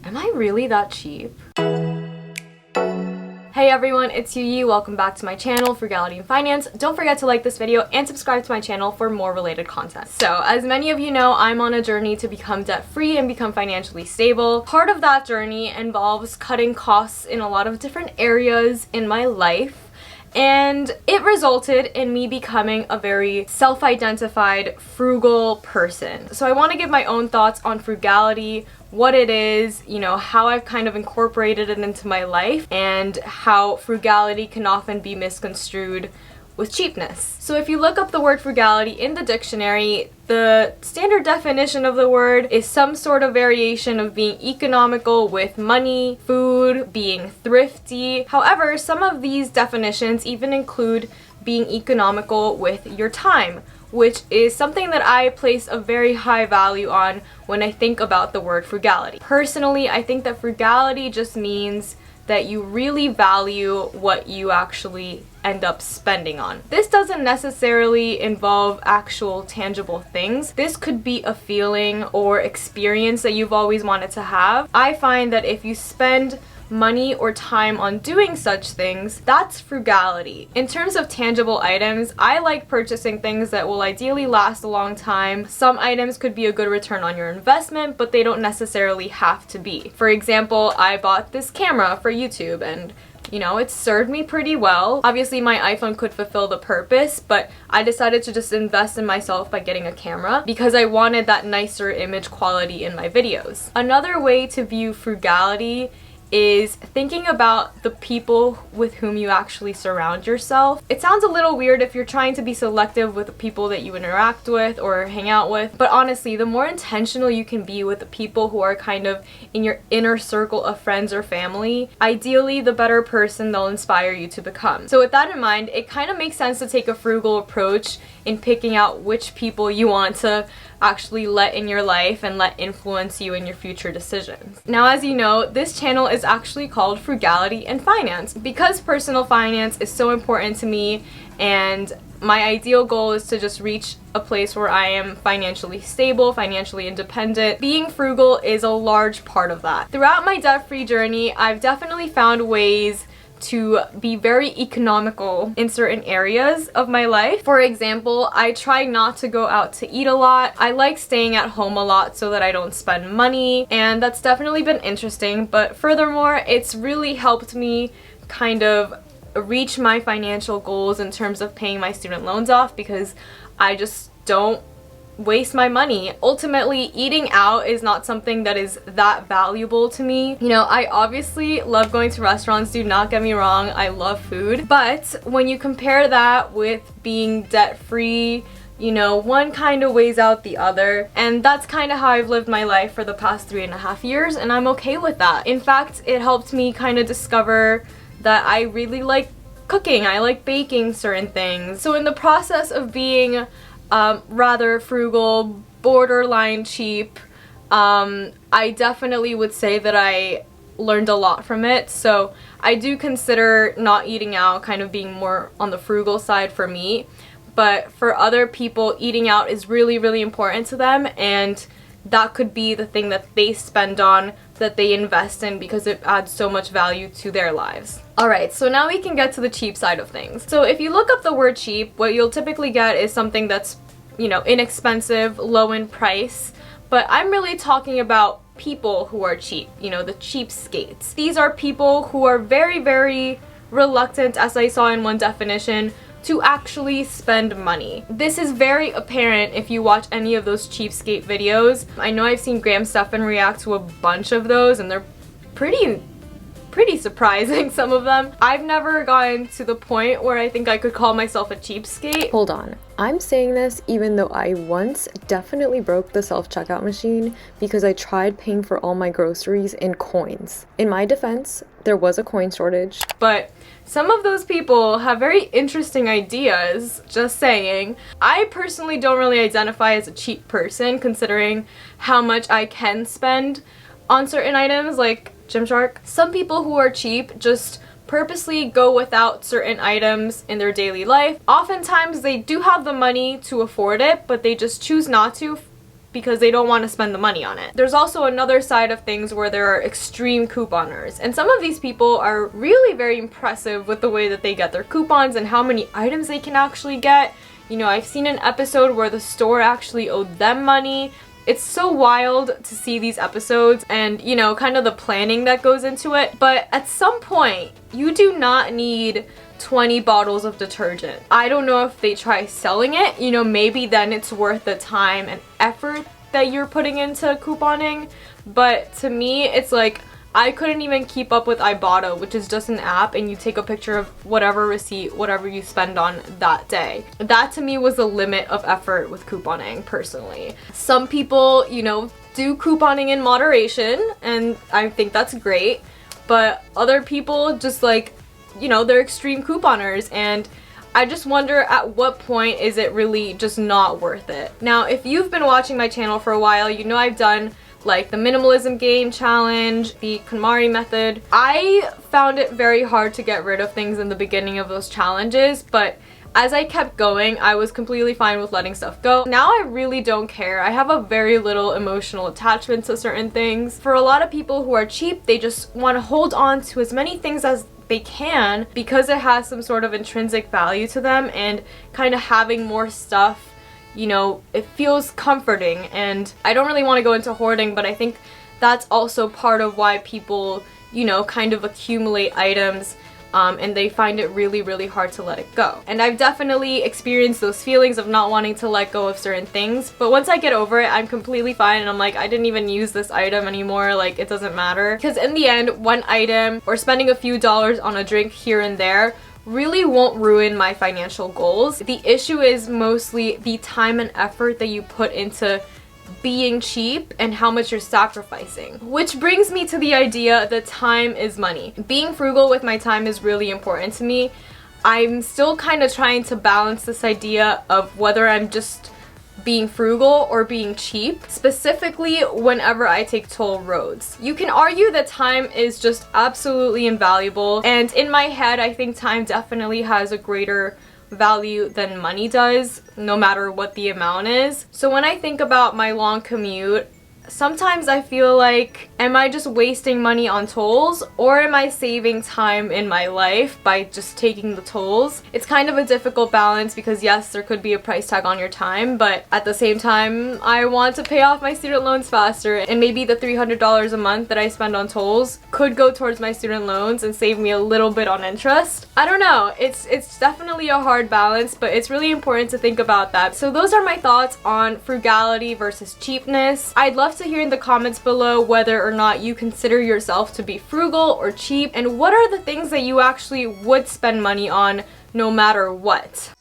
Am I really that cheap? Hey everyone, it's Yu. Welcome back to my channel, Frugality and Finance. Don't forget to like this video and subscribe to my channel for more related content. So, as many of you know, I'm on a journey to become debt-free and become financially stable. Part of that journey involves cutting costs in a lot of different areas in my life. And it resulted in me becoming a very self-identified frugal person. So I want to give my own thoughts on frugality, what it is, you know, how I've kind of incorporated it into my life, and how frugality can often be misconstrued with cheapness. So if you look up the word frugality in the dictionary, the standard definition of the word is some sort of variation of being economical with money, food, being thrifty. However, some of these definitions even include being economical with your time, which is something that I place a very high value on when I think about the word frugality. Personally, I think that frugality just means that you really value what you actually end up spending on. This doesn't necessarily involve actual tangible things. This could be a feeling or experience that you've always wanted to have. I find that if you spend money or time on doing such things, that's frugality. In terms of tangible items, I like purchasing things that will ideally last a long time. Some items could be a good return on your investment, but they don't necessarily have to be. For example, I bought this camera for YouTube and you know, it served me pretty well. Obviously, my iPhone could fulfill the purpose, but I decided to just invest in myself by getting a camera because I wanted that nicer image quality in my videos. Another way to view frugality is thinking about the people with whom you actually surround yourself. It sounds a little weird if you're trying to be selective with the people that you interact with or hang out with, but honestly, the more intentional you can be with the people who are kind of in your inner circle of friends or family, ideally the better person they'll inspire you to become. So with that in mind, it kind of makes sense to take a frugal approach in picking out which people you want to actually let in your life and let influence you in your future decisions. Now, as you know, this channel is actually called Frugality and Finance because personal finance is so important to me, and my ideal goal is to just reach a place where I am financially stable, financially independent. Being frugal is a large part of that. Throughout my debt-free journey, I've definitely found ways to be very economical in certain areas of my life. For example, I try not to go out to eat a lot. I like staying at home a lot so that I don't spend money, and that's definitely been interesting, but furthermore, it's really helped me kind of reach my financial goals in terms of paying my student loans off because I just don't waste my money. Ultimately, eating out is not something that is that valuable to me. You know, I obviously love going to restaurants, do not get me wrong, I love food, but when you compare that with being debt-free, you know, one kind of weighs out the other, and that's kind of how I've lived my life for the past 3.5 years, and I'm okay with that. In fact, it helped me kind of discover that I really like cooking, I like baking certain things. So in the process of being rather frugal, borderline cheap, I definitely would say that I learned a lot from it. So I do consider not eating out kind of being more on the frugal side for me, but for other people, eating out is really, really important to them, and that could be the thing that they spend on, that they invest in, because it adds so much value to their lives. Alright, so now we can get to the cheap side of things. So if you look up the word cheap, what you'll typically get is something that's, you know, inexpensive, low in price, but I'm really talking about people who are cheap, you know, the cheapskates. These are people who are very, very reluctant, as I saw in one definition, to actually spend money. This is very apparent if you watch any of those cheapskate videos. I know I've seen Graham Stephan react to a bunch of those, and they're pretty surprising, some of them. I've never gotten to the point where I think I could call myself a cheapskate. Hold on. I'm saying this even though I once definitely broke the self-checkout machine because I tried paying for all my groceries in coins. In my defense, there was a coin shortage. But some of those people have very interesting ideas, just saying. I personally don't really identify as a cheap person considering how much I can spend on certain items like Gymshark. Some people who are cheap just purposely go without certain items in their daily life. Oftentimes they do have the money to afford it, but they just choose not to because they don't want to spend the money on it. There's also another side of things where there are extreme couponers, and some of these people are really very impressive with the way that they get their coupons and how many items they can actually get. You know, I've seen an episode where the store actually owed them money. It's so wild to see these episodes and, you know, kind of the planning that goes into it. But at some point, you do not need 20 bottles of detergent. I don't know if they try selling it, you know, maybe then it's worth the time and effort that you're putting into couponing. But to me, it's like, I couldn't even keep up with Ibotta, which is just an app, and you take a picture of whatever receipt, whatever you spend on that day. That to me was the limit of effort with couponing, personally. Some people, you know, do couponing in moderation, and I think that's great, but other people just like, you know, they're extreme couponers, and I just wonder at what point is it really just not worth it. Now, if you've been watching my channel for a while, you know I've done like the minimalism game challenge, the KonMari method. I found it very hard to get rid of things in the beginning of those challenges, but as I kept going, I was completely fine with letting stuff go. Now I really don't care. I have a very little emotional attachment to certain things. For a lot of people who are cheap, they just want to hold on to as many things as they can because it has some sort of intrinsic value to them, and kind of having more stuff, you know, it feels comforting. And I don't really want to go into hoarding, but I think that's also part of why people, you know, kind of accumulate items and they find it really, really hard to let it go. And I've definitely experienced those feelings of not wanting to let go of certain things, but once I get over it, I'm completely fine, and I'm like, I didn't even use this item anymore, like it doesn't matter. Because in the end, one item or spending a few dollars on a drink here and there really won't ruin my financial goals. The issue is mostly the time and effort that you put into being cheap and how much you're sacrificing. Which brings me to the idea that time is money. Being frugal with my time is really important to me. I'm still kind of trying to balance this idea of whether I'm just being frugal or being cheap, specifically whenever I take toll roads. You can argue that time is just absolutely invaluable, and in my head I think time definitely has a greater value than money does, no matter what the amount is. So when I think about my long commute, sometimes I feel like, am I just wasting money on tolls, or am I saving time in my life by just taking the tolls? It's kind of a difficult balance because yes, there could be a price tag on your time, but at the same time, I want to pay off my student loans faster, and maybe the $300 a month that I spend on tolls could go towards my student loans and save me a little bit on interest. I don't know, it's definitely a hard balance, but it's really important to think about that. So those are my thoughts on frugality versus cheapness. I'd love to hear in the comments below whether or not you consider yourself to be frugal or cheap, and what are the things that you actually would spend money on no matter what.